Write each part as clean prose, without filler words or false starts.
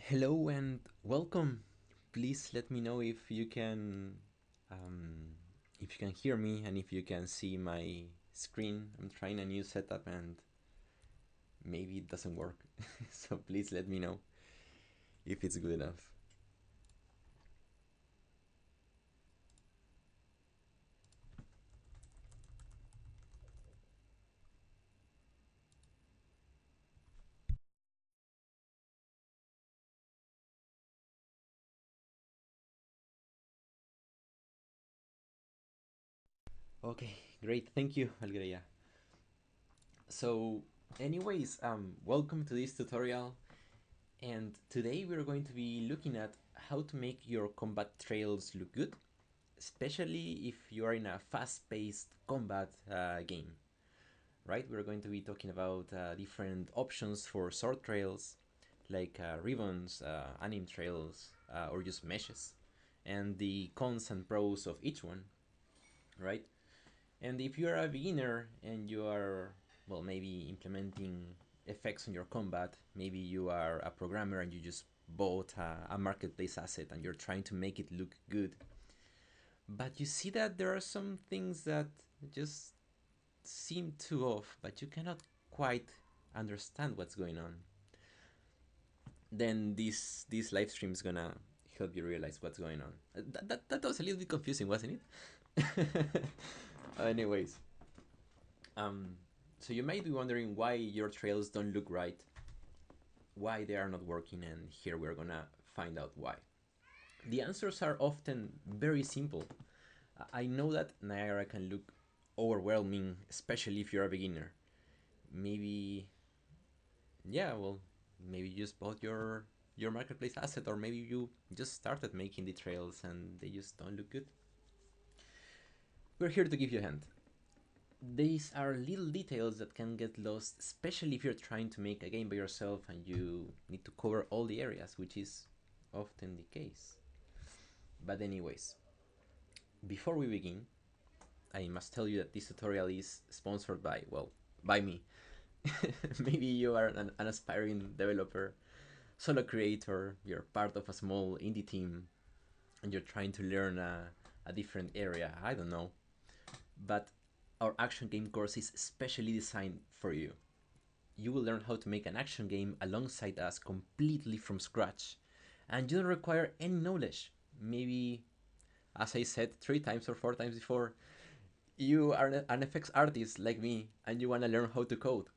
Hello and welcome. Please let me know um, if you can hear me and if you can see my screen. I'm trying a new setup and maybe it doesn't work. So please let me know if it's good enough. Okay, great. Thank you, Algreya. So, anyways, welcome to this tutorial. And today we're going to be looking at how to make your combat trails look good, especially if you are in a fast-paced combat game. Right? We're going to be talking about different options for sword trails, like ribbons, anim trails, or just meshes, and the cons and pros of each one, right? And if you're a beginner and you are, well, maybe implementing effects on your combat, maybe you are a programmer and you just bought a marketplace asset and you're trying to make it look good, but you see that there are some things that just seem too off, but you cannot quite understand what's going on, then this live stream is gonna help you realize what's going on. That was a little bit confusing, wasn't it? Anyways, um, so you might be wondering why your trails don't look right, why they are not working, and here we're gonna find out why. The answers are often very simple. I know that Niagara can look overwhelming, especially if you're a beginner. Maybe yeah, well, maybe you just bought your marketplace asset, or maybe you just started making the trails and they just don't look good. We're here to give you a hand. These are little details that can get lost, especially if you're trying to make a game by yourself and you need to cover all the areas, which is often the case. But anyways, before we begin, I must tell you that this tutorial is sponsored by, well, by me. Maybe you are an aspiring developer, solo creator, you're part of a small indie team, and you're trying to learn a different area, I don't know. But our action game course is specially designed for you. You will learn how to make an action game alongside us completely from scratch. And you don't require any knowledge. Maybe, as I said 3 times or 4 times before, you are an FX artist like me and you want to learn how to code.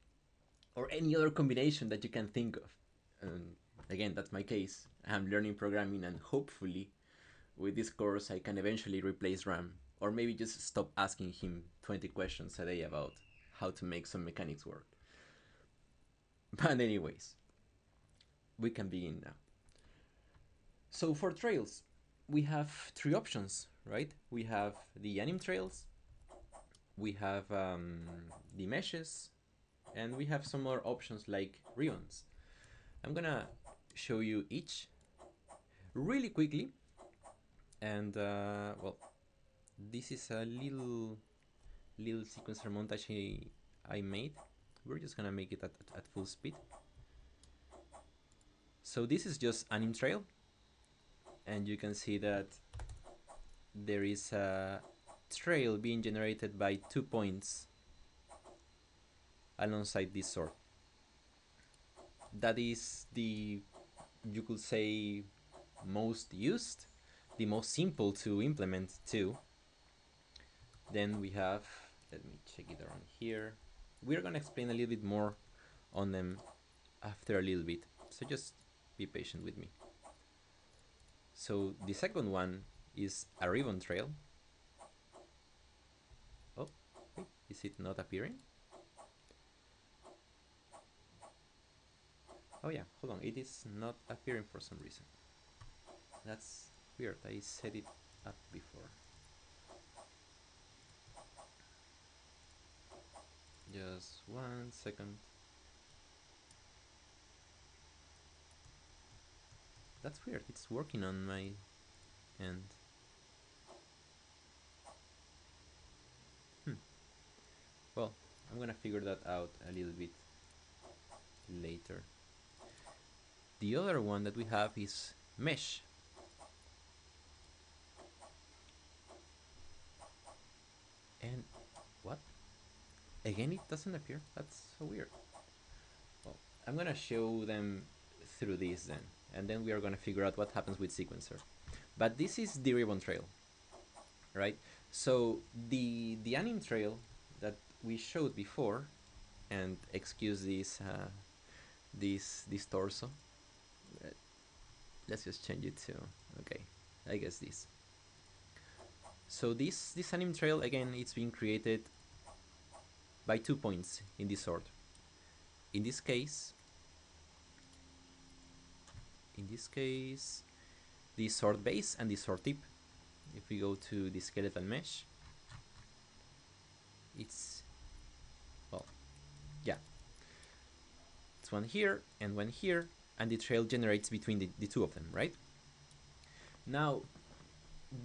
Or any other combination that you can think of. And again, that's my case. I'm learning programming, and hopefully with this course I can eventually replace Ram, or maybe just stop asking him 20 questions a day about how to make some mechanics work. But anyways, we can begin now. So for trails, we have three options, right? We have the anim trails, we have the meshes, and we have some more options like ribbons. I'm gonna show you each really quickly, and well, this is a little sequencer montage I made. We're just gonna make it at full speed. So this is just anim trail, and you can see that there is a trail being generated by 2 points alongside this sword. That is the, you could say, most used, the most simple to implement too. Then we have, let me check it around here. We're gonna explain a little bit more on them after a little bit, so just be patient with me. So the second one is a ribbon trail. Oh, wait, is it not appearing? Oh yeah, hold on, it is not appearing for some reason. That's weird, I set it up before. Just 1 second. That's weird, it's working on my end. Hmm. Well, I'm gonna figure that out a little bit later. The other one that we have is mesh. And what? Again, it doesn't appear. That's so weird. Well, I'm gonna show them through this then, and then we are gonna figure out what happens with sequencer. But this is the ribbon trail, right? So the anim trail that we showed before, and excuse this torso. Uh, Let's just change it to okay. I guess this. So this anim trail again, it's being created by 2 points in this sort. In this case, the sword base and the sword tip. If we go to the skeleton mesh, it's, well, yeah, it's one here and one here, and the trail generates between the two of them, right? Now,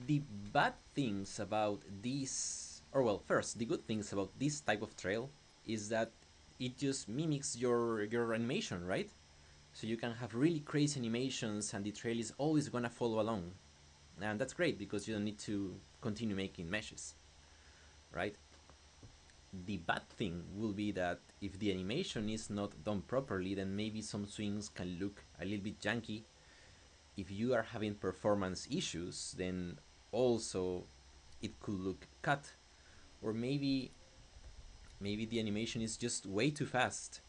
the bad things about this, or well, first, the good things about this type of trail is that it just mimics your animation, right? So you can have really crazy animations and the trail is always gonna follow along. And that's great because you don't need to continue making meshes, right? The bad thing will be that if the animation is not done properly, then maybe some swings can look a little bit janky. If you are having performance issues, then also it could look cut, or maybe the animation is just way too fast,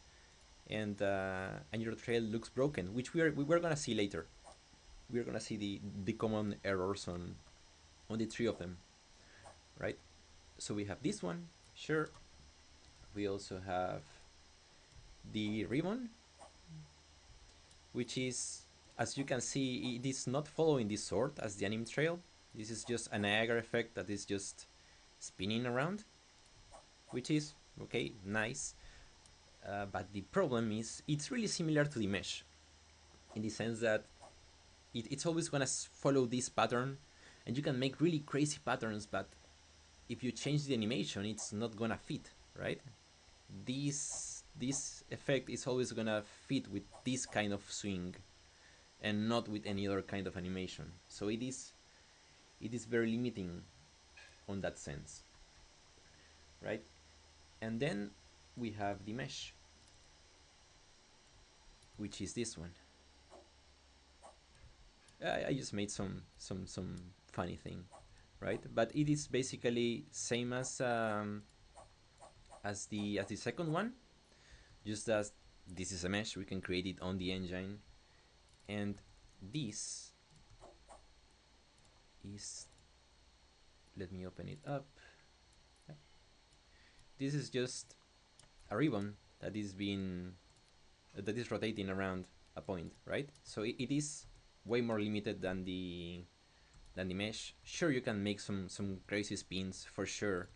and your trail looks broken, which we're gonna see later. We're gonna see the common errors on the three of them, right? So we have this one, sure. We also have the ribbon, which is, as you can see, it is not following this sort as the anim trail. This is just a Niagara effect that is just spinning around, which is okay, nice. But the problem is it's really similar to the mesh in the sense that it's always gonna follow this pattern, and you can make really crazy patterns, but if you change the animation, it's not gonna fit, right? This effect is always gonna fit with this kind of swing and not with any other kind of animation. So it is very limiting on that sense, right? And then we have the mesh, which is this one. I just made some funny thing, right? But it is basically same as the second one, just as this is a mesh, we can create it on the engine, and this is, let me open it up. This is just a ribbon that is rotating around a point, right? So it is way more limited than the mesh. Sure, you can make some crazy spins for sure,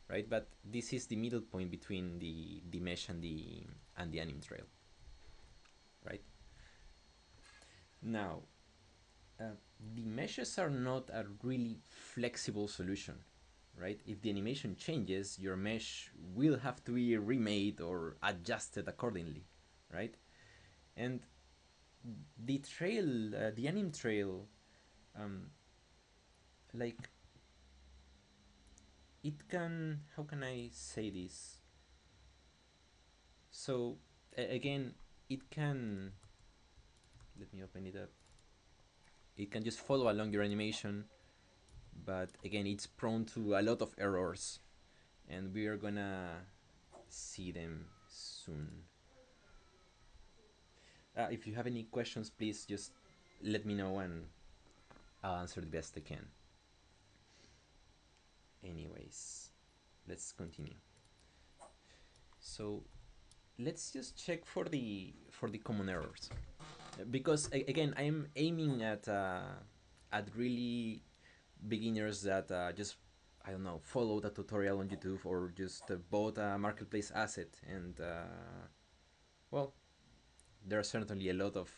right? But this is the middle point between the mesh and the anim trail, right? Now, the meshes are not a really flexible solution, right? If the animation changes, your mesh will have to be remade or adjusted accordingly, right? And the trail, the anim trail, um, like it can, how can I say this? So again, it can, let me open it up. It can just follow along your animation, but again, it's prone to a lot of errors, and we are gonna see them soon. If you have any questions, please just let me know and I'll answer the best I can. Anyways, let's continue. So let's just check for the common errors, because again, I am aiming at really beginners that just, I don't know, follow the tutorial on YouTube or just bought a marketplace asset, and well, there are certainly a lot of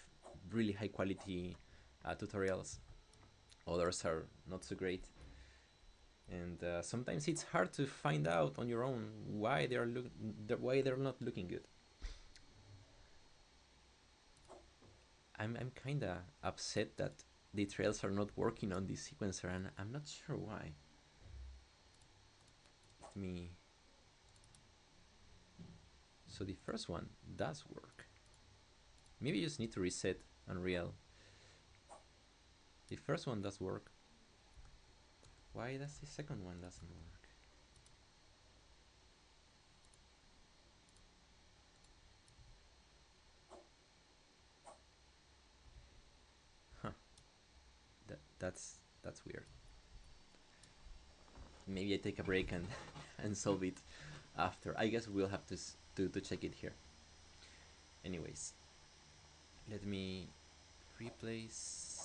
really high quality tutorials. Others are not so great, and sometimes it's hard to find out on your own why they're not looking good. I'm kind of upset that the trails are not working on this sequencer, and I'm not sure why. Let me. So the first one does work. Maybe you just need to reset Unreal. The first one does work. Why does the second one doesn't work? Huh. That's weird. Maybe I take a break and and solve it after. I guess we'll have to check it here. Anyways, let me replace.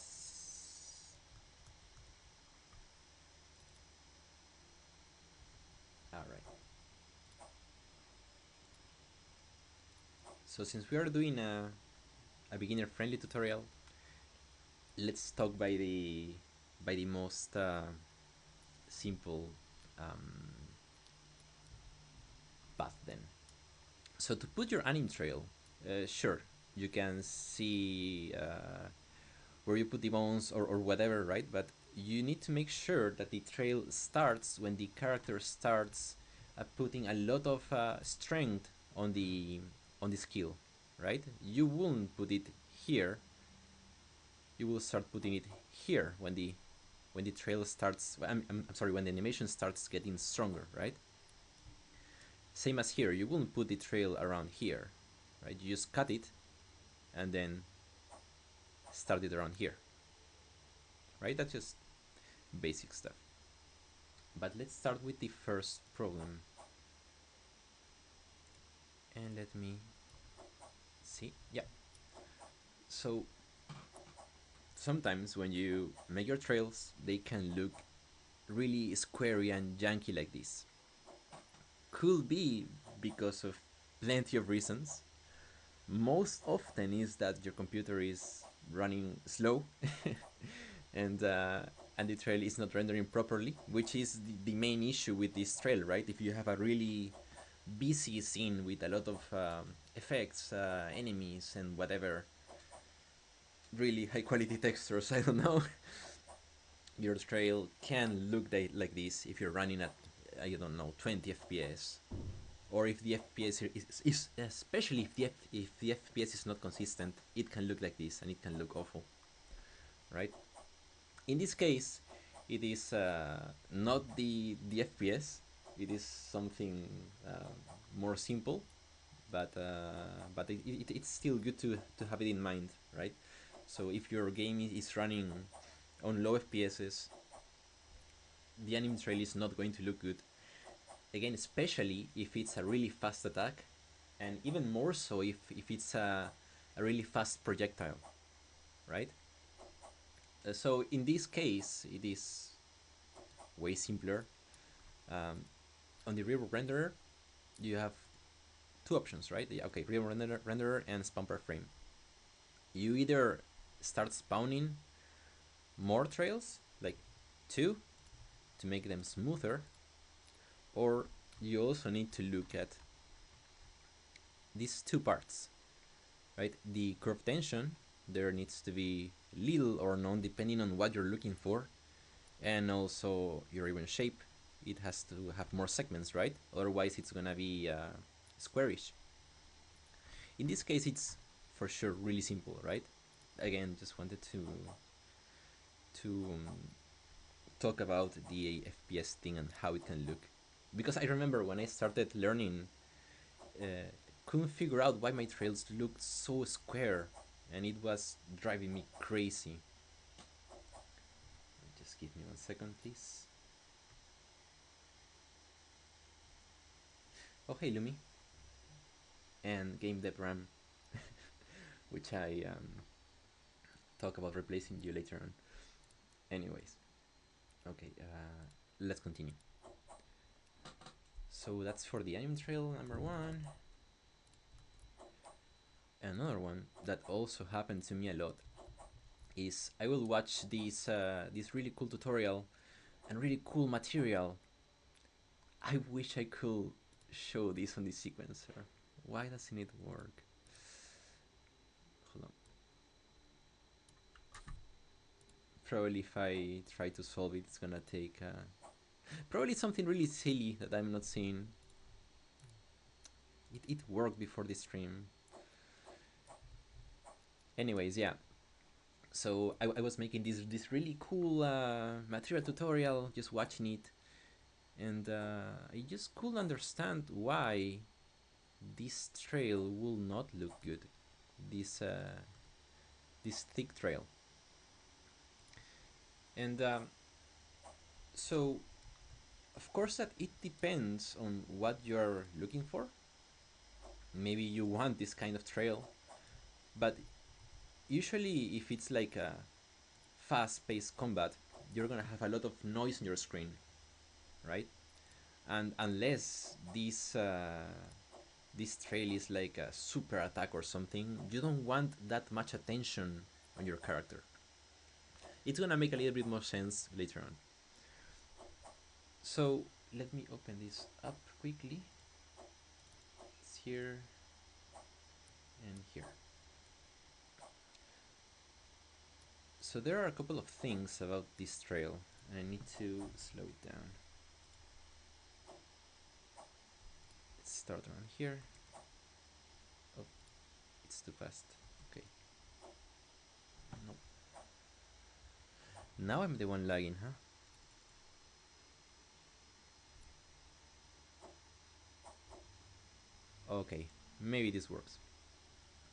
All right. So since we are doing a beginner-friendly tutorial, let's talk by the most simple path then. So to put your anim trail, sure, you can see where you put the bones or whatever, right? But you need to make sure that the trail starts when the character starts putting a lot of strength on the skill, right? You won't put it here. You will start putting it here when the trail starts. I'm sorry, when the animation starts getting stronger, right? Same as here, you won't put the trail around here, right? You just cut it and then start it around here, right? That's just basic stuff. But let's start with the first problem. And let me see. Yeah. So sometimes when you make your trails, they can look really squarey and janky like this. Could be because of plenty of reasons. Most often is that your computer is running slow and the trail is not rendering properly, which is the main issue with this trail, right? If you have a really busy scene with a lot of effects, enemies, and whatever, really high quality textures, I don't know, your trail can look like this if you're running at, I don't know, 20 FPS. Or if the FPS is especially if the FPS is not consistent, it can look like this and it can look awful, right? In this case, it is not the FPS. It is something more simple, but it's still good to have it in mind, right? So if your game is running on low FPSs, the anime trail is not going to look good. Again, especially if it's a really fast attack, and even more so if it's a really fast projectile, right? So in this case, it is way simpler. Um, on the real renderer, you have two options, right? Yeah, okay, real renderer and spawn per frame. You either start spawning more trails, like two, to make them smoother, or you also need to look at these two parts, right? The curve tension, there needs to be little or none depending on what you're looking for, and also your even shape. It has to have more segments, right? Otherwise, it's gonna be squarish. In this case, it's for sure really simple, right? Again, just wanted to talk about the FPS thing and how it can look, because I remember when I started learning, couldn't figure out why my trails looked so square, and it was driving me crazy. Just give me 1 second, please. Oh, hey, Lumi. And game dev RAM, which I talk about replacing you later on. Anyways, okay, let's continue. So that's for the anime trail number one. Another one that also happened to me a lot is I will watch this really cool tutorial and really cool material. I wish I could show this on the sequencer. Why doesn't it work? Hold on. probably if I try to solve it, it's gonna take probably something really silly that I'm not seeing. It worked before the stream. Anyways, yeah. So I was making this really cool material tutorial, just watching it, and I just couldn't understand why this trail will not look good. This this thick trail, and so of course that it depends on what you're looking for. Maybe you want this kind of trail, but usually if it's like a fast-paced combat, you're gonna have a lot of noise on your screen, right? And unless this trail is like a super attack or something, you don't want that much attention on your character. It's gonna make a little bit more sense later on. So let me open this up quickly. It's here and here. So there are a couple of things about this trail, and I need to slow it down. Let's start around here. Oh, it's too fast. Okay. No. Now I'm the one lagging, huh? Okay, maybe this works.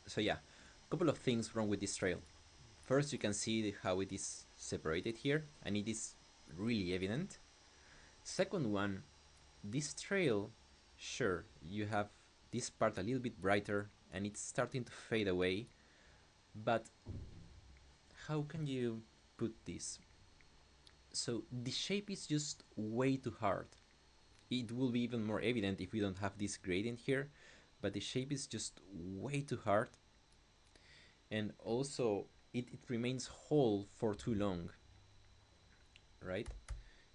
So yeah, a couple of things wrong with this trail. First, you can see how it is separated here, and it is really evident. Second one, this trail, sure, you have this part a little bit brighter, and it's starting to fade away, but how can you put this? So the shape is just way too hard. It will be even more evident if we don't have this gradient here, but the shape is just way too hard, and also it remains whole for too long, right?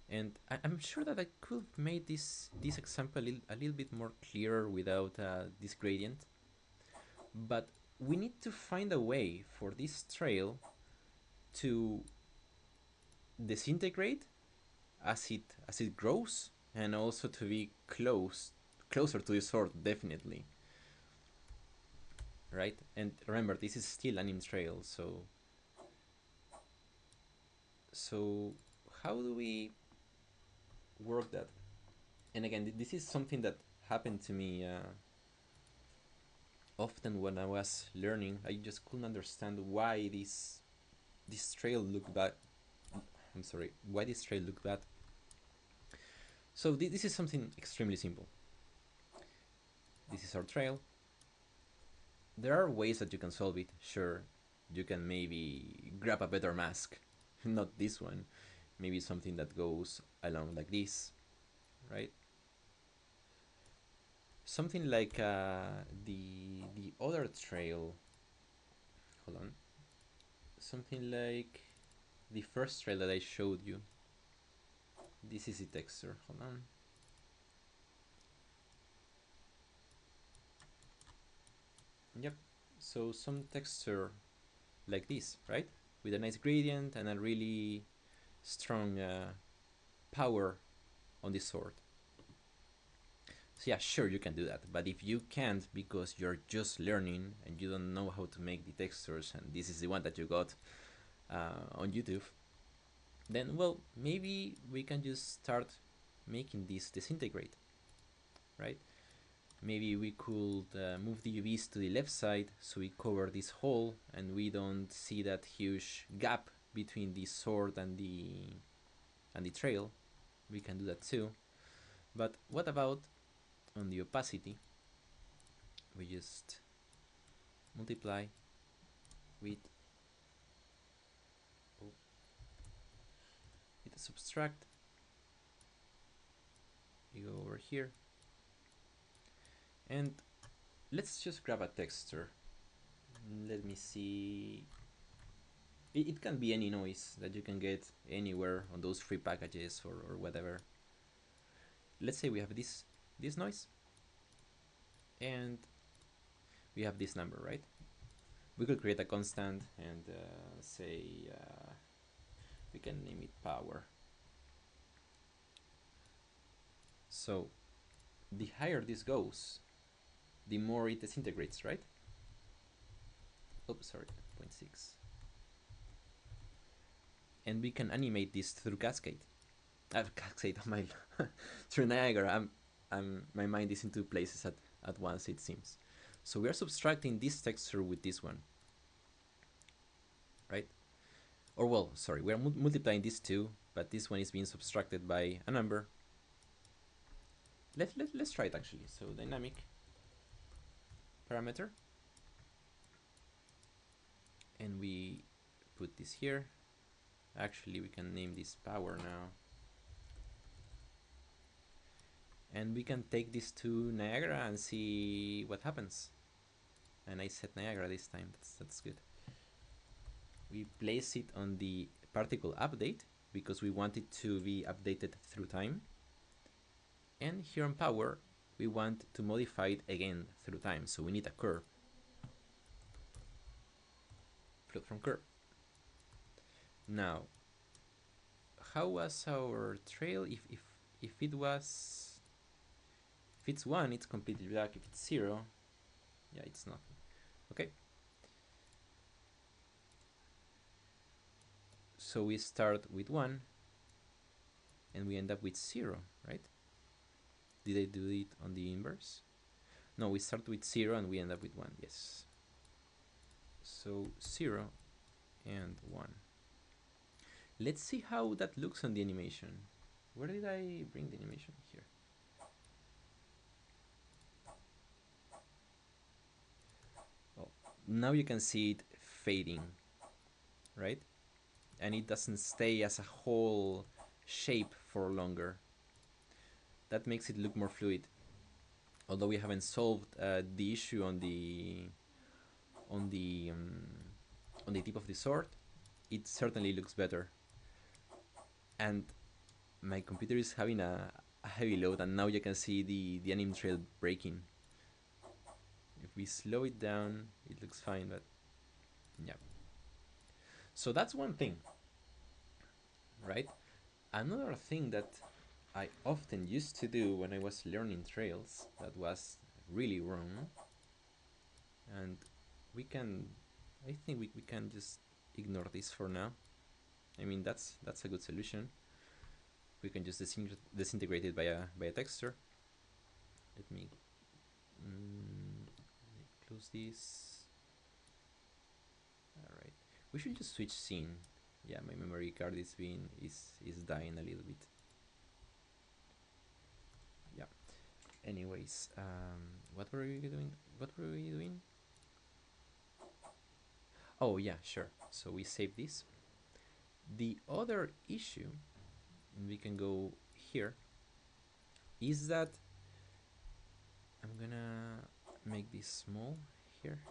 And I'm sure that I could have made this example a little bit more clearer without this gradient, but we need to find a way for this trail to disintegrate as it grows, and also to be closer to the sword, definitely, right? And remember, this is still an in trail, so how do we work that? And again, this is something that happened to me often when I was learning. I just couldn't understand why this trail looked bad. I'm sorry, why this trail looked bad. So this is something extremely simple. This is our trail. There are ways that you can solve it. Sure, you can maybe grab a better mask, not this one. Maybe something that goes along like this, right? Something like the other trail. Hold on. Something like the first trail that I showed you. This is the texture. Hold on. Yep. So some texture like this, right? With a nice gradient and a really strong power on the sword. So yeah, sure, you can do that. But if you can't because you're just learning and you don't know how to make the textures, and this is the one that you got on YouTube, then well, maybe we can just start making this disintegrate, right? Maybe we could move the UVs to the left side so we cover this hole and we don't see that huge gap between the sword and the trail. We can do that too. But what about on the opacity? We just multiply with a subtract. We go over here and let's just grab a texture. Let me see. It can be any noise that you can get anywhere on those free packages or whatever. Let's say we have this noise and we have this number, right? We could create a constant and say We can name it power. So the higher this goes, the more it disintegrates, right? Oh, sorry, 0.6. And we can animate this through Cascade. Cascade, my through Niagara. My mind is in two places at once, it seems. So we are subtracting this texture with this one, right? Or well, sorry, we are multiplying these two, but this one is being subtracted by a number. Let's try it actually. So dynamic parameter, and we put this here. Actually, we can name this power now. And we can take this to Niagara and see what happens. And I set Niagara this time. That's good. We place it on the particle update because we want it to be updated through time. And here on power, we want to modify it again through time. So we need a curve. Float from curve. Now, how was our trail? If it was, if it's 1, it's completely black. If it's 0, yeah, it's nothing. Okay. So we start with 1 and we end up with 0, right? Did I do it on the inverse? No, we start with 0 and we end up with 1, yes. So 0 and 1. Let's see how that looks on the animation. Where did I bring the animation? Here. Oh, now you can see it fading, right? And it doesn't stay as a whole shape for longer. That makes it look more fluid. Although we haven't solved the issue on the tip of the sword, it certainly looks better. And my computer is having a heavy load, and now you can see the anime trail breaking. If we slow it down, it looks fine, but yeah. So that's one thing, right? Another thing that I often used to do when I was learning trails that was really wrong, and I think we can just ignore this for now. I mean, that's a good solution. We can just disintegrate it by a texture. Let me close this. All right, we should just switch scene. Yeah, my memory card is dying a little bit. Yeah. Anyways, what were we doing? Oh yeah, sure. So we save this. The other issue, and we can go here, is that I'm gonna make this small here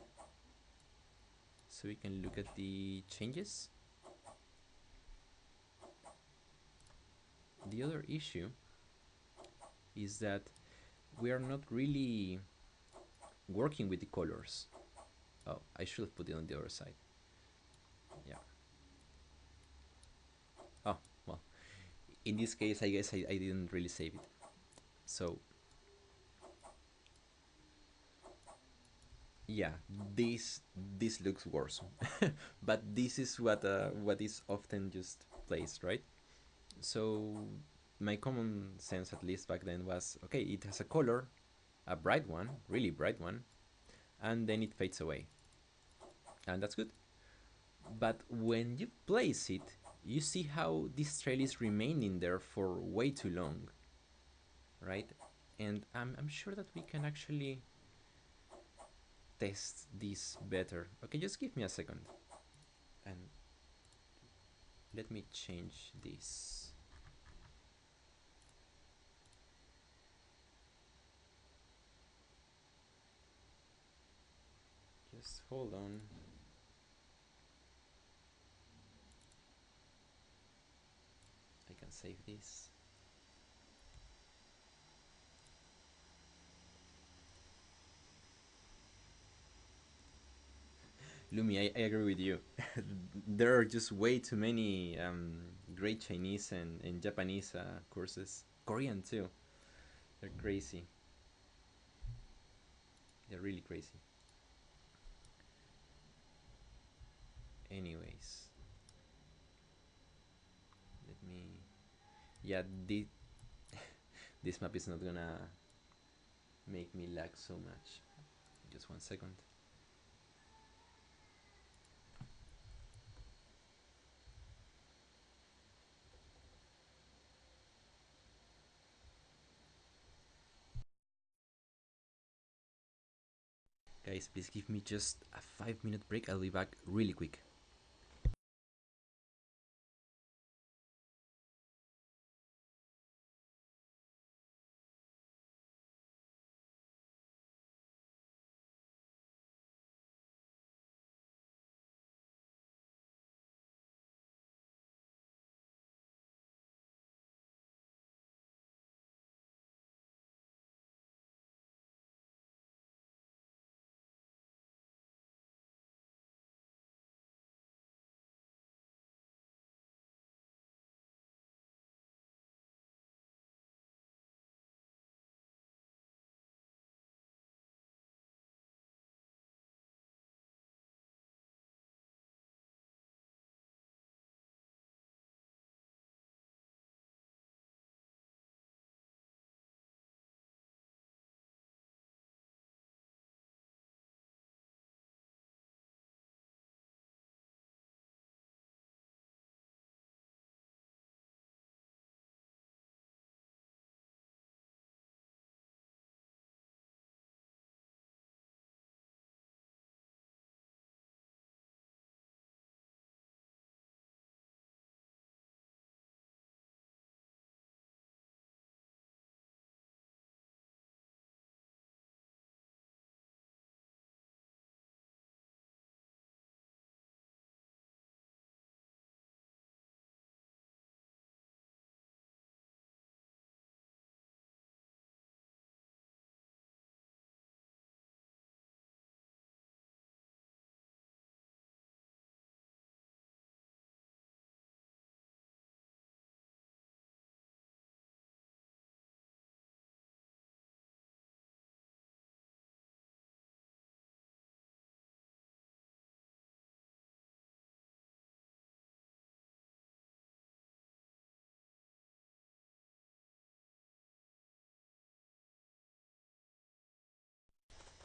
so we can look at the changes. The other issue is that we are not really working with the colors. Oh, I should have put it on the other side. Yeah. Oh, well, in this case, I guess I didn't really save it. So yeah, this looks worse, but this is what is often just placed, right? So my common sense, at least back then, was okay. It has a color, a bright one, really bright one, and then it fades away, and that's good. But when you place it, you see how this trail is remaining there for way too long, right? And I'm sure that we can actually test this better. Okay, just give me a second. And let me change this. Just hold on. I can save this. Lumi, I agree with you. There are just way too many great Chinese and Japanese courses. Korean too. They're crazy. They're really crazy. Anyways, let me. Yeah, this map is not gonna make me lag so much. Just 1 second. Guys, please give me just a 5 minute break. I'll be back really quick.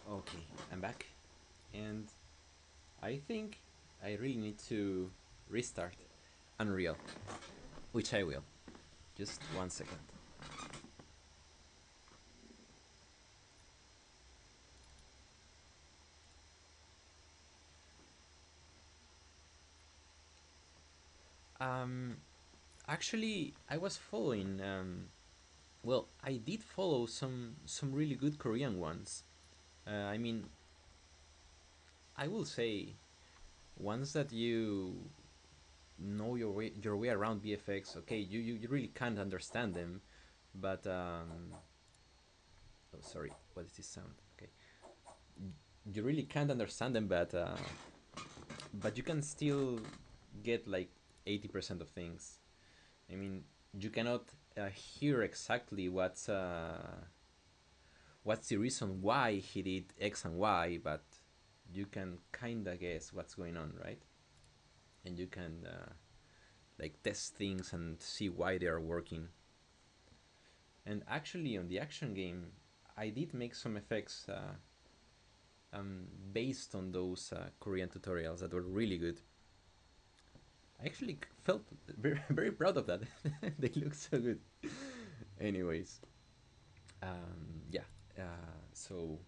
Okay, I'm back. And I think I really need to restart Unreal, which I will. Just 1 second. Um, Actually, I was following. Well, I did follow some really good Korean ones. I mean, I will say ones that you know your way around VFX. Okay, you really can't understand them, but oh, sorry, what is this sound? Okay, you really can't understand them, but you can still get like 80% of things. I mean, you cannot hear exactly what's the reason why he did X and Y, but you can kinda guess what's going on, right? And you can like test things and see why they are working. And actually, on the action game, I did make some effects based on those Korean tutorials that were really good. I actually felt very, very proud of that. They look so good. Anyways, yeah. So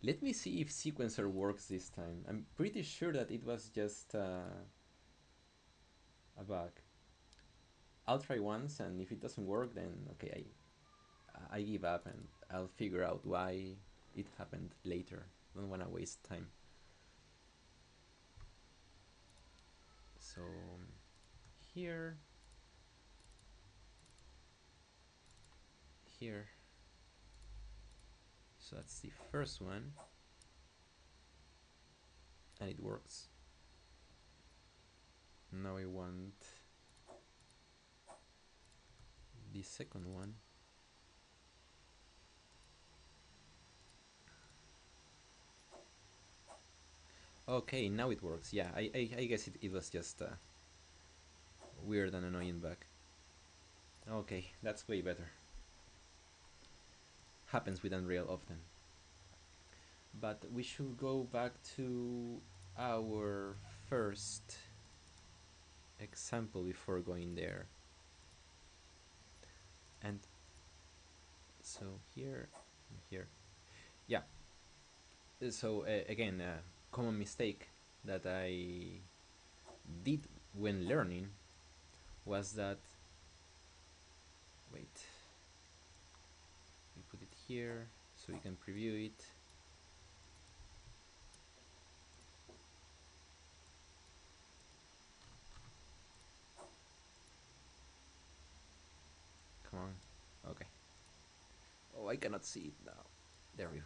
let me see if sequencer works this time. I'm pretty sure that it was just a bug. I'll try once, and if it doesn't work, then okay, I give up and I'll figure out why it happened later. Don't wanna waste time. So here, here. So that's the first one. and it works. Now I want the second one. Okay, now it works. Yeah, I guess it was just a weird and annoying bug. Okay, that's way better. Happens with Unreal often. But we should go back to our first example before going there. And so here, yeah. So again, a common mistake that I did when learning was that, wait, we put it here so we can preview it. Come on. Okay. Oh, I cannot see it now. There we go.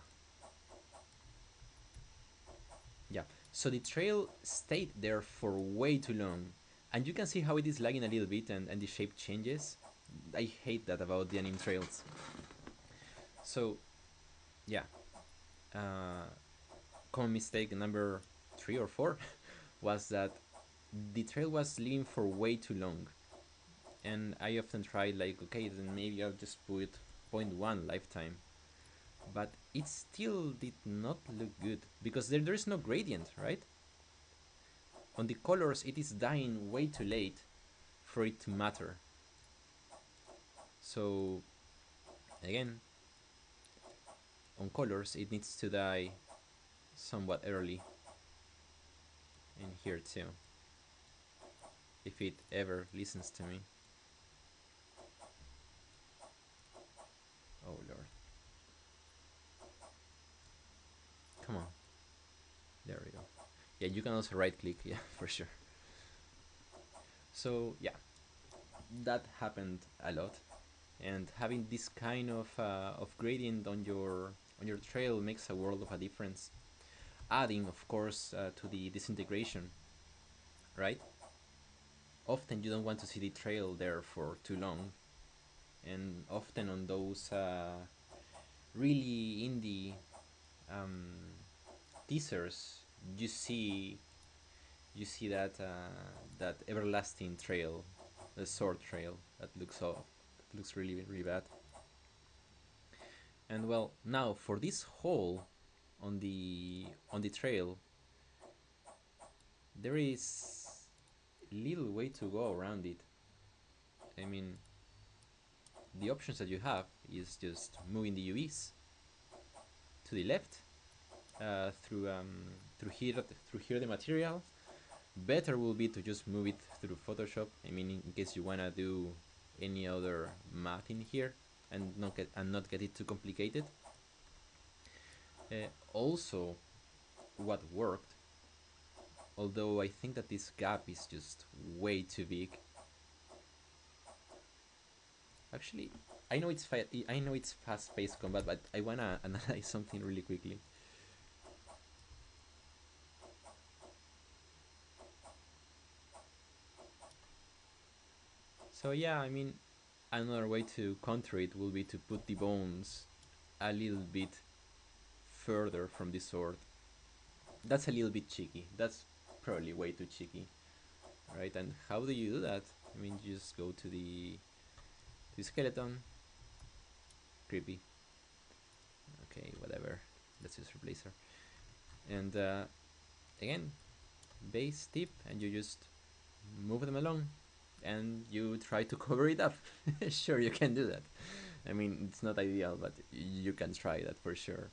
Yeah. So the trail stayed there for way too long. And you can see how it is lagging a little bit and the shape changes. I hate that about the anime trails. So, yeah. Uh, Common mistake number 3 or 4 was that the trail was living for way too long. And I often tried, like, okay, then maybe I'll just put zero point 0.1 lifetime. But it still did not look good because there is no gradient, right? On the colors, it is dying way too late for it to matter. So, again, on colors, it needs to die somewhat early. And here too. If it ever listens to me. Oh lord. Come on. There we go. Yeah, you can also right click, yeah, for sure. So, yeah, that happened a lot. And having this kind of gradient on your trail makes a world of a difference. Adding, of course, to the disintegration, right? Often you don't want to see the trail there for too long, and often on those really indie um, teasers, you see that that everlasting trail, the sword trail that looks really really bad. And well, now for this hole on the trail, there is little way to go around it. I mean, the options that you have is just moving the UVs to the left through here the material. Better will be to just move it through Photoshop. I mean, in case you wanna do any other math in here and not get it too complicated. Also, what worked, although I think that this gap is just way too big. Actually, I know it's fast-paced combat, but I wanna analyze something really quickly. So yeah, I mean, another way to counter it will be to put the bones a little bit further from the sword. That's a little bit cheeky. That's probably way too cheeky, right? And how do you do that? I mean, you just go to the skeleton. Creepy. Okay, whatever. Let's just replace her. And again, base tip, and you just move them along, and you try to cover it up. Sure, you can do that. I mean, it's not ideal, but you can try that for sure.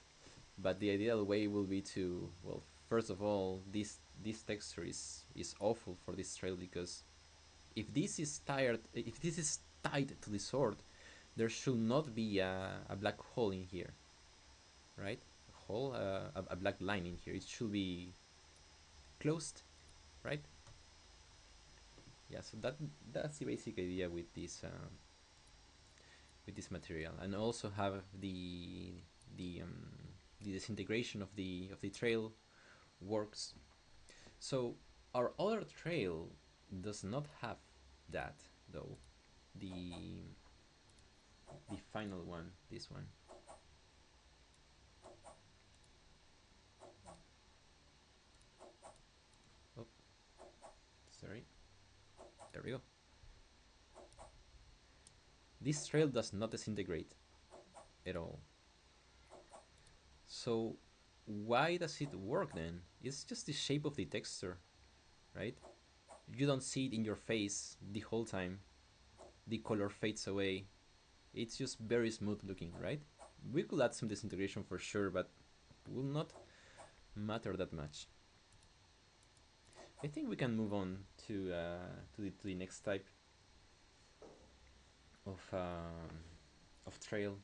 But the ideal way will be to, well, first of all, this texture is awful for this trail because if this is tied to the sword, there should not be a black hole in here, right? A black line in here. It should be closed, right? Yeah. So that's the basic idea with this material, and also have the the disintegration of the trail works So our other trail does not have that though. The the final one, this one. Oh, sorry. There we go. This trail does not disintegrate at all. So why does it work then? It's just the shape of the texture, right? You don't see it in your face the whole time. The color fades away. It's just very smooth looking, right? We could add some disintegration for sure, but will not matter that much. I think we can move on to the next type of trail.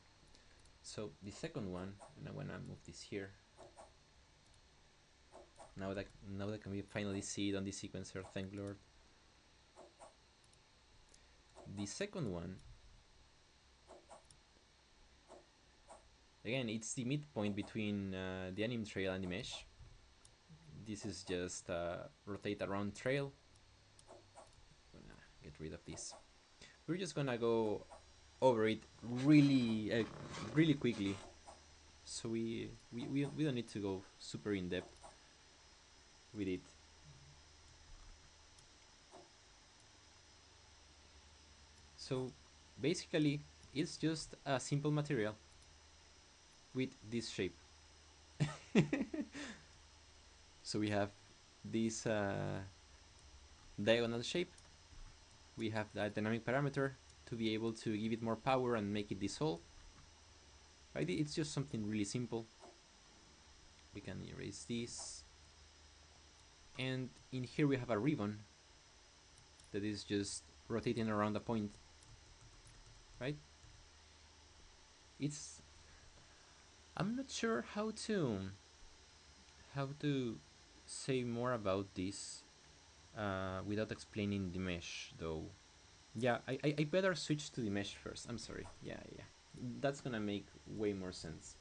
So the second one, and I wanna move this here. Now that can we finally see it on the sequencer, thank Lord. The second one, again, it's the midpoint between the anim trail and the mesh. This is just a rotate around trail. I'm gonna get rid of this. We're just gonna go over it really quickly, so we don't need to go super in depth with it. So basically, it's just a simple material with this shape. So we have this diagonal shape. We have the dynamic parameter to be able to give it more power and make it dissolve. Right? It's just something really simple. We can erase this. And in here we have a ribbon that is just rotating around a point. Right? It's I'm not sure how to say more about this without explaining the mesh though. Yeah, I better switch to the mesh first. I'm sorry. Yeah. That's gonna make way more sense.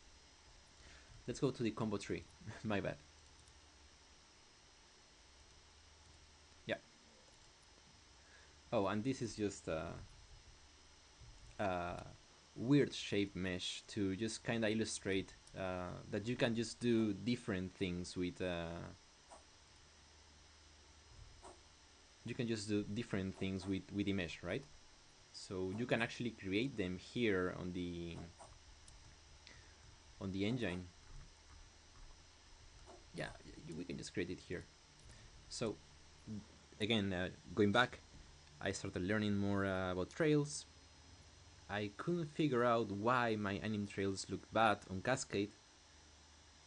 Let's go to the combo tree. My bad. Yeah. Oh, and this is just a weird shape mesh to just kind of illustrate that you can just do different things with. You can just do different things with the mesh, right? So you can actually create them here on the engine. Yeah, we can just create it here. So again, going back, I started learning more about trails. I couldn't figure out why my anim trails looked bad on Cascade,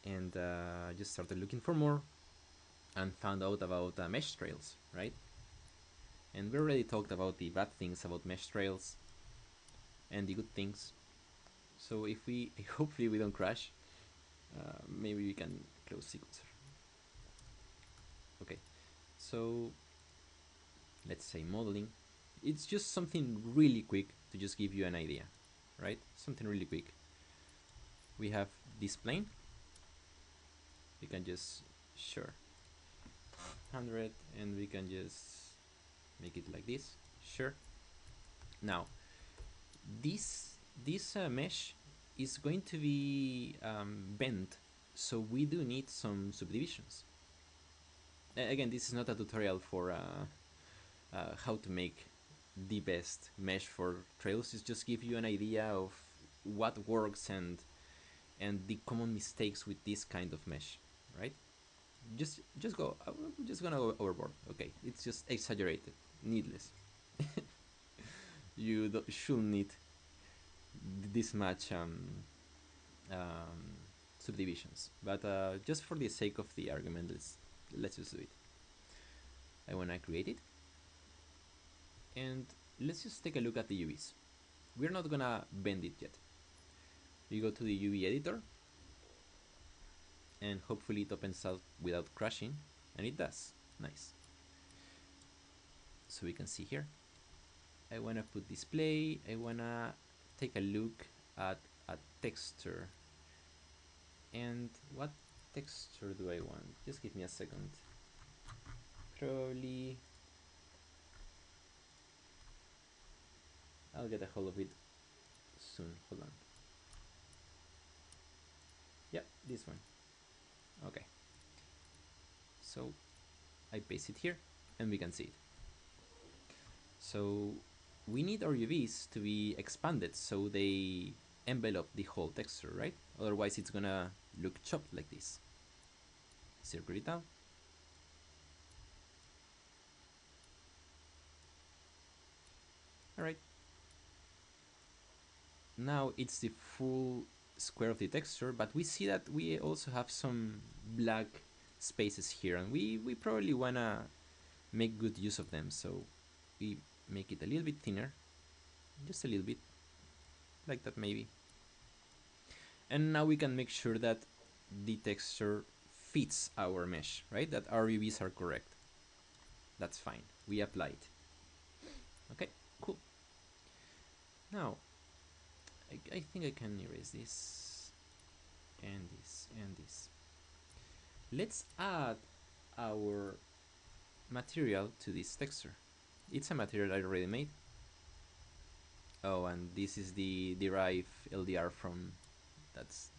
and just started looking for more, and found out about mesh trails, right? And we already talked about the bad things about mesh trails and the good things. So if we, hopefully we don't crash, maybe we can close sequencer. Okay, so let's say modeling. It's just something really quick to just give you an idea, right? Something really quick. We have this plane. We can just, sure, 100, and we can just make it like this, sure. Now, this mesh is going to be bent, so we do need some subdivisions. Again, this is not a tutorial for how to make the best mesh for trails. It's just give you an idea of what works and the common mistakes with this kind of mesh, right? Just go. I'm just gonna go overboard. Okay, it's just exaggerated, needless. You shouldn't need this much subdivisions, but just for the sake of the argument, let's just do it. I wanna create it, and let's just take a look at the UVs. We're not gonna bend it yet. We go to the UV editor, and hopefully it opens up without crashing, and it does. Nice. So we can see here. I wanna put display. I wanna take a look at a texture. And what texture do I want? Just give me a second. Probably I'll get a hold of it soon. Hold on. Yep, this one. Okay. So I paste it here and we can see it. So we need our UVs to be expanded so they envelop the whole texture, right? Otherwise it's gonna look chopped like this. Circle it down. Alright. Now it's the full square of the texture, but we see that we also have some black spaces here, and we probably wanna make good use of them, so we make it a little bit thinner, just a little bit, like that maybe. And now we can make sure that the texture fits our mesh, right? That our UVs are correct. That's fine. We apply it. Okay, cool. Now, I think I can erase this, and this, and this. Let's add our material to this texture. It's a material I already made. Oh, and this is the derive LDR from that's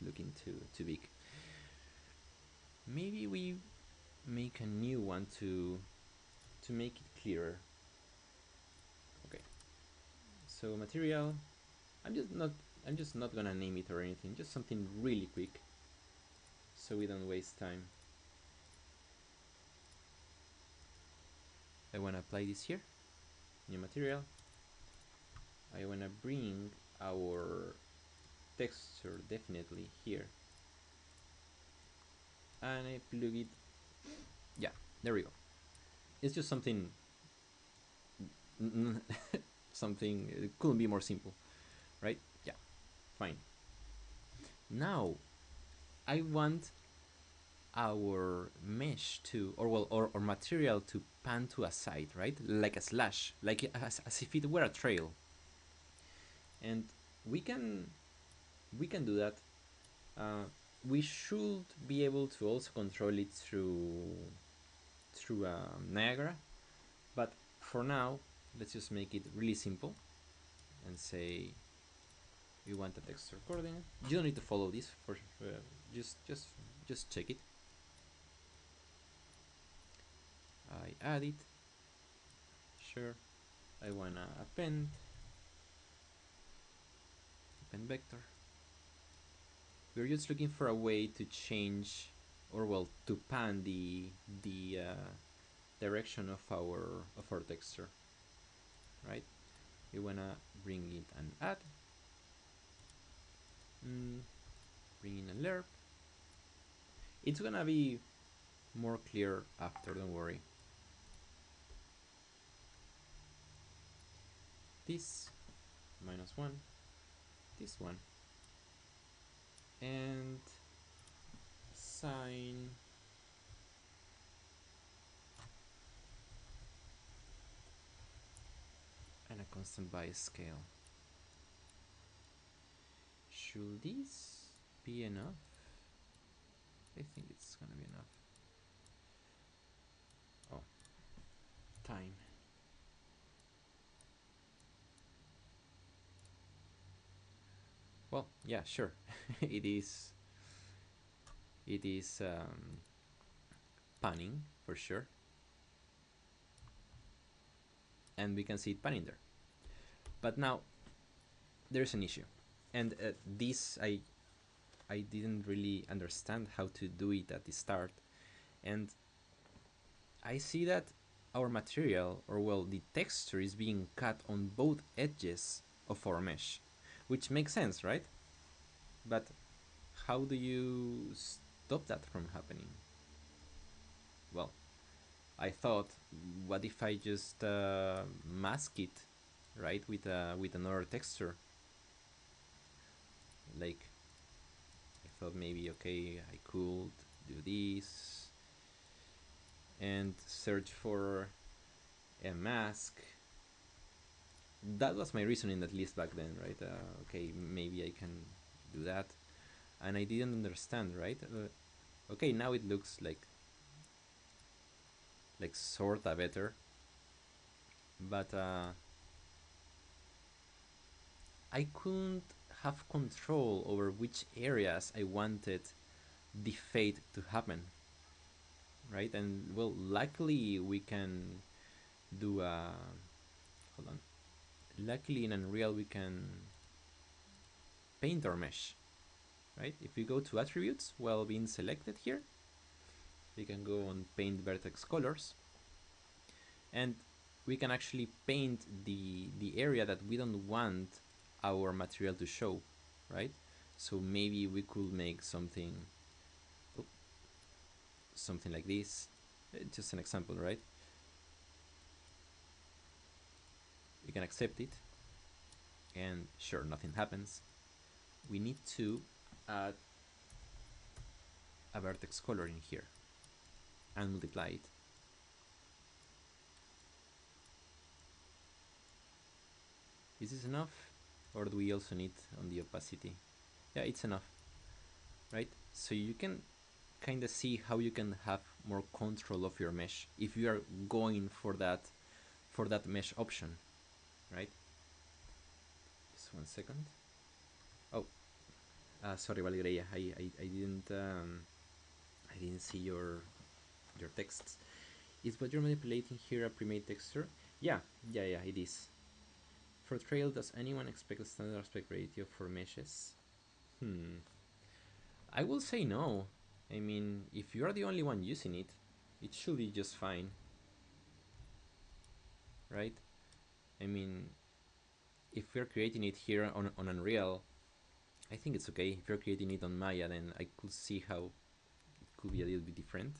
looking too big. Maybe we make a new one to make it clearer. Okay. So material. I'm just not gonna name it or anything. Just something really quick, so we don't waste time. I wanna apply this here. New material. I wanna bring our texture definitely here, and I plug it. Yeah, there we go. It's just something something, it couldn't be more simple, right? Yeah, fine. Now I want our mesh to, or well, or material to pan to a side, right? Like a slash, like as if it were a trail. And we can do that. We should be able to also control it through Niagara, but for now, let's just make it really simple and say we want a texture coordinate. You don't need to follow this for just check it. I add it. Sure. I wanna append vector. We're just looking for a way to change, or well, to pan the direction of our texture, right? We wanna bring it and add. Bring in a lerp. It's gonna be more clear after, don't worry. This -1, this one, and sine and a constant bias scale. Should this be enough? I think it's gonna be enough. Oh, time. Well, yeah, sure. it is panning for sure, and we can see it panning there. But now there's an issue, and this I didn't really understand how to do it at the start, and I see that our material, or well, the texture is being cut on both edges of our mesh, which makes sense, right? But how do you stop that from happening? Well, I thought, what if I just mask it, right, with another texture? Like, I thought maybe, okay, I could do this and search for a mask. That was my reasoning, at least back then, right? Okay, maybe I can do that, and I didn't understand, right? Okay, now it looks like like sorta better, but I couldn't have control over which areas I wanted the fade to happen, right? And well, luckily we can do a hold on. Luckily in Unreal we can paint our mesh, right? If we go to attributes, well, being selected here, we can go on paint vertex colors, and we can actually paint the area that we don't want our material to show, right? So maybe we could make something like this, just an example, right? We can accept it, and sure, nothing happens. We need to add a vertex color in here and multiply it. Is this enough, or do we also need on the opacity? Yeah, it's enough, right? So you can kind of see how you can have more control of your mesh if you are going for that mesh option, right? Just 1 second. Oh, sorry, Valeria. I didn't see your texts. Is what you're manipulating here a pre-made texture? Yeah, yeah, it is. For trail, does anyone expect a standard aspect ratio for meshes? I will say no. I mean, if you are the only one using it, it should be just fine, right? I mean, if we're creating it here on Unreal, I think it's okay. If you're creating it on Maya, then I could see how it could be a little bit different.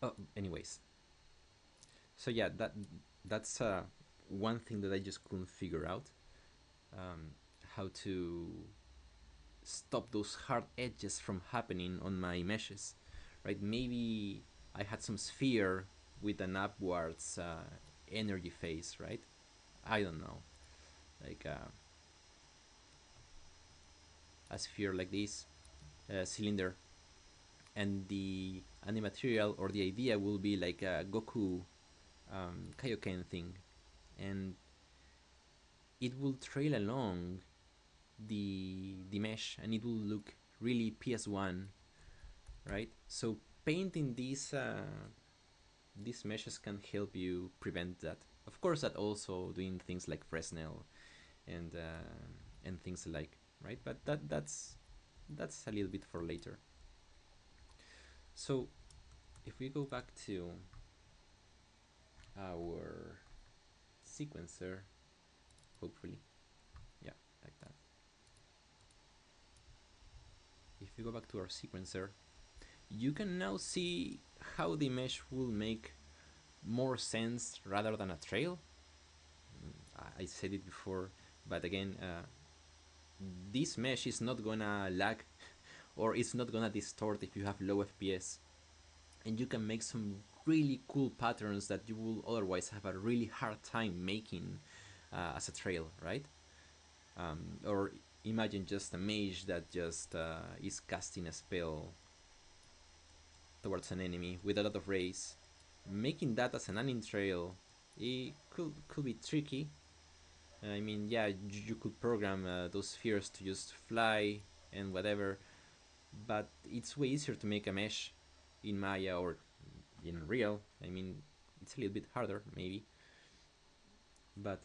Oh, anyways, so yeah, that's one thing that I just couldn't figure out, how to stop those hard edges from happening on my meshes, right? Maybe I had some sphere with an upwards energy phase, right? I don't know, like a sphere like this, cylinder, and the animaterial or the idea will be like a Goku Kaioken thing, and it will trail along the mesh, and it will look really PS1, right? So painting these meshes can help you prevent that. Of course, that also doing things like Fresnel and things like, right. But that's a little bit for later. So if we go back to our sequencer, hopefully, yeah, like that. If we go back to our sequencer, you can now see how the mesh will make more sense rather than a trail. I said it before, but again, this mesh is not gonna lag or it's not gonna distort if you have low FPS, and you can make some really cool patterns that you will otherwise have a really hard time making as a trail, right? Or imagine just a mage that just is casting a spell towards an enemy with a lot of rays. Making that as an anim trail, it could be tricky. I mean, yeah, you could program those spheres to just fly and whatever, but it's way easier to make a mesh in Maya or in Unreal. I mean, it's a little bit harder, maybe, but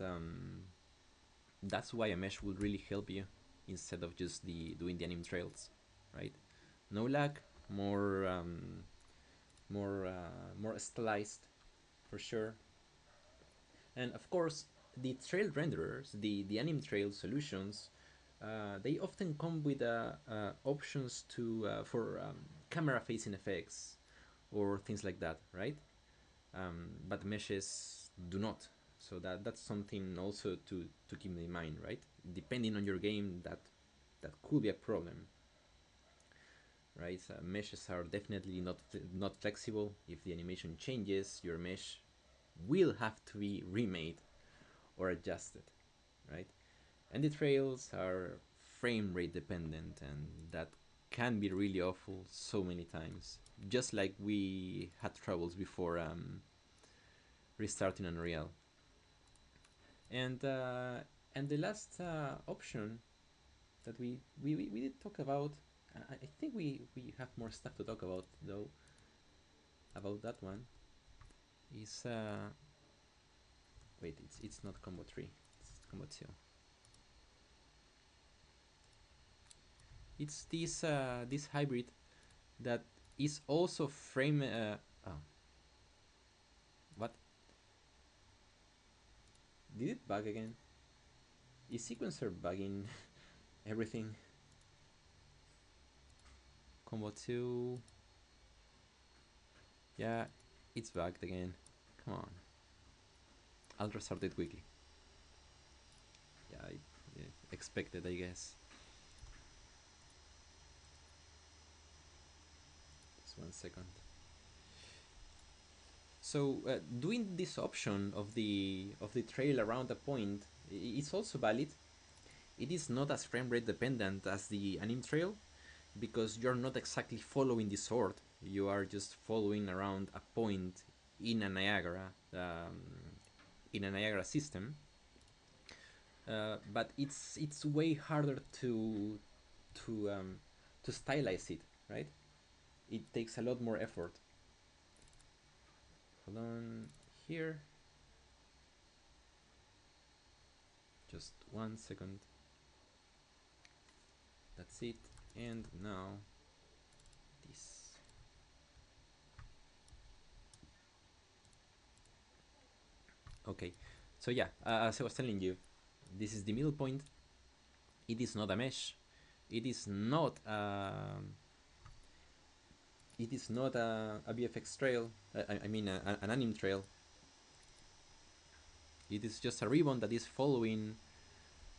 that's why a mesh would really help you instead of just doing the anim trails, right? No lag, more stylized for sure. And of course, the trail renderers, the anim trail solutions, they often come with options to for camera facing effects or things like that, right? But meshes do not. So that's something also to keep in mind, right? Depending on your game, that could be a problem, right? Meshes are definitely not flexible. If the animation changes, your mesh will have to be remade or adjusted, right? And the trails are frame rate dependent, and that can be really awful so many times. Just like we had troubles before restarting Unreal. And the last option that we did talk about, I think we have more stuff to talk about though. About that one is wait, it's not combo 3, it's combo 2. It's this hybrid that is also frame. Oh, what? Did it bug again? Is sequencer bugging everything? Combo 2. Yeah, it's bugged again. Come on. I'll restart it quickly. Yeah, I expected, I guess. Just 1 second. So doing this option of the trail around a point, it's also valid. It is not as frame rate dependent as the anim trail, because you're not exactly following the sword. You are just following around a point in a Niagara system. But it's way harder to to stylize it, right? It takes a lot more effort. Hold on here. Just 1 second. That's it. And now this. Okay. So yeah, as I was telling you, this is the middle point. It is not a mesh. It is not it is not a VFX trail. I mean an anim trail. It is just a ribbon that is following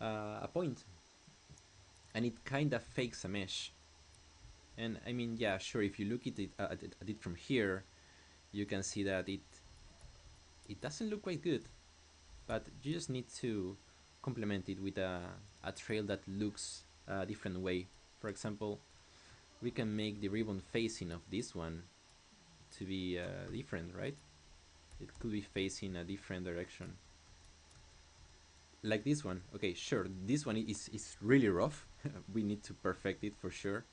a point, and it kind of fakes a mesh. And I mean, yeah, sure. If you look at it from here, you can see that it doesn't look quite good, but you just need to complement it with a trail that looks a different way. For example, we can make the ribbon facing of this one to be different, right? It could be facing a different direction. Like this one. Okay, sure, this one is really rough. We need to perfect it for sure.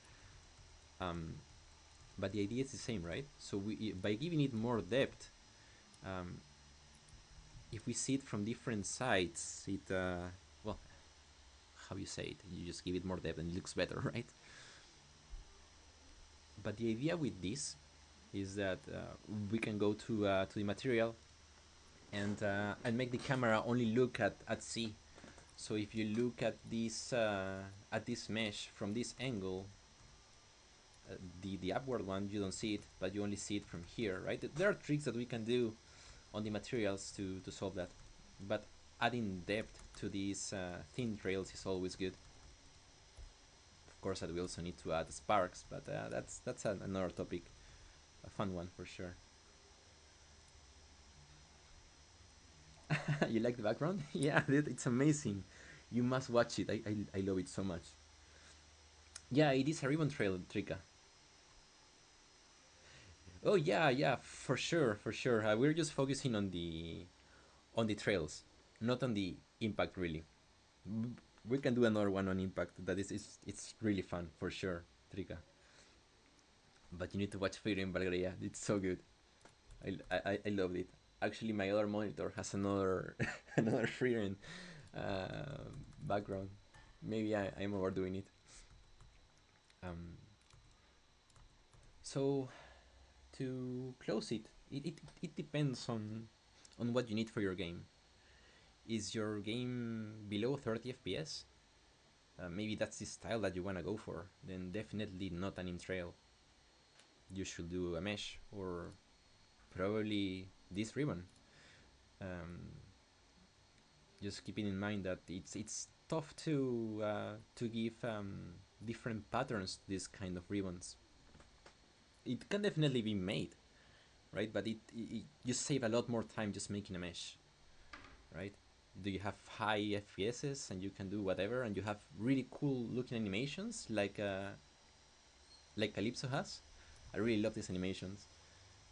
But the idea is the same, right? So by giving it more depth, um, if we see it from different sides, it well, how you say it? You just give it more depth and it looks better, right? But the idea with this is that we can go to the material and make the camera only look at C. So if you look at this mesh from this angle, the upward one, you don't see it, but you only see it from here, right? There are tricks that we can do on the materials to solve that, but adding depth to these thin trails is always good. Of course, that we also need to add sparks, but that's another topic, a fun one for sure. You like the background? Yeah, dude, it's amazing. You must watch it. I love it so much. Yeah, it is a ribbon trail, Trika. Oh yeah, yeah, for sure, for sure. We're just focusing on the trails, not on the impact really. We can do another one on impact. That is, it's really fun for sure, Trika. But you need to watch Fire in Valkyria. It's so good. I loved it. Actually, my other monitor has another another Freeren background. Maybe I'm overdoing it. Um, so to close it depends on what you need for your game. Is your game below 30 FPS? Maybe that's the style that you wanna go for. Then definitely not an in trail. You should do a mesh or probably this ribbon. Um, just keeping in mind that it's tough to give different patterns to this kind of ribbons. It can definitely be made, right? But it you save a lot more time just making a mesh, right? Do you have high FPSs and you can do whatever, and you have really cool looking animations like like Calypso has. I really love these animations.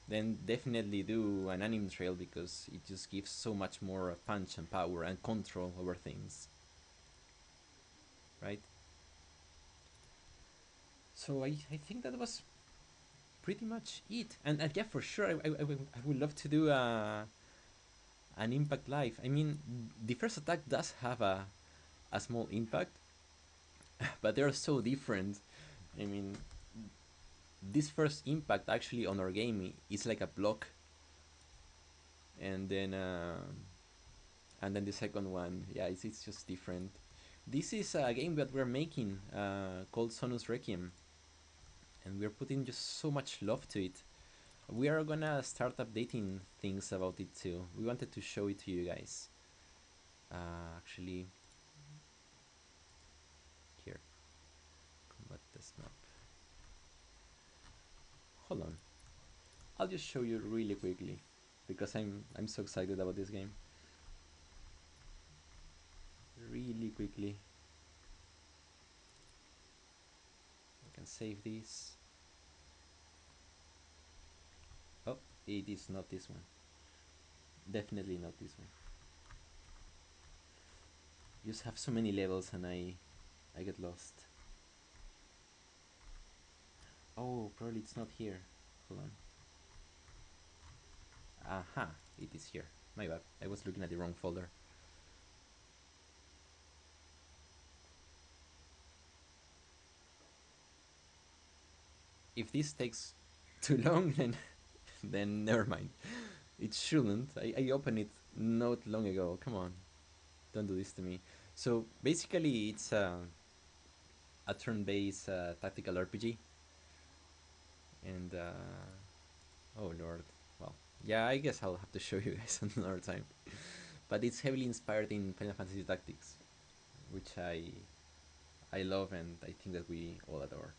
Then definitely do an anime trail because it just gives so much more punch and power and control over things, right? So I think that was pretty much it. And yeah, for sure, I would love to do an impact live. I mean, the first attack does have a small impact, but they're so different. I mean, this first impact actually on our game is like a block, and then the second one, yeah, it's just different. This is a game that we're making called Sonus Requiem, and we're putting just so much love to it. We are gonna start updating things about it too. We wanted to show it to you guys. Actually, here, combat test map. Hold on, I'll just show you really quickly because I'm so excited about this game. Really quickly, I can save this. Oh, it is not this one. Definitely not this one. You just have so many levels and I get lost. Oh, probably it's not here. Hold on. Aha, it is here. My bad. I was looking at the wrong folder. If this takes too long, then never mind. It shouldn't. I opened it not long ago. Come on, don't do this to me. So basically, it's a turn-based tactical RPG, and oh lord, well, yeah, I guess I'll have to show you guys another time. But it's heavily inspired in Final Fantasy Tactics, which I love and I think that we all adore.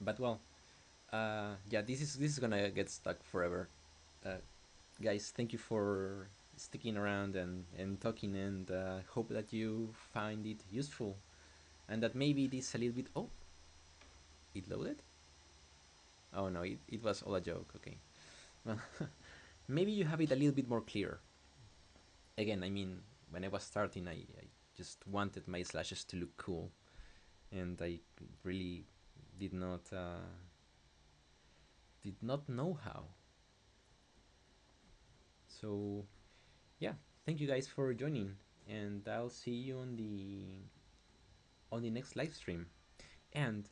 But well, yeah, this is gonna get stuck forever. Uh, Guys, thank you for sticking around and talking, and hope that you find it useful and that maybe it is a little bit. Oh, it loaded. Oh no, it was all a joke. Okay, well, maybe you have it a little bit more clear. Again, I mean, when I was starting, I just wanted my slashes to look cool, and I really did not uh, did not know how. So yeah, thank you guys for joining, and I'll see you on the next live stream. And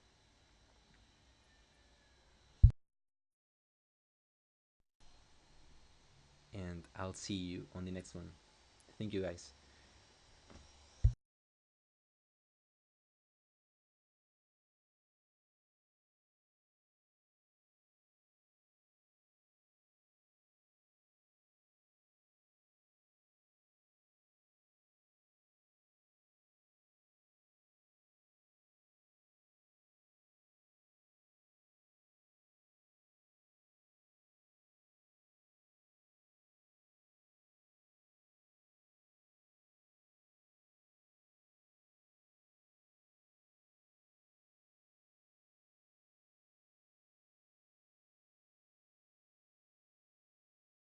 I'll see you on the next one. Thank you guys.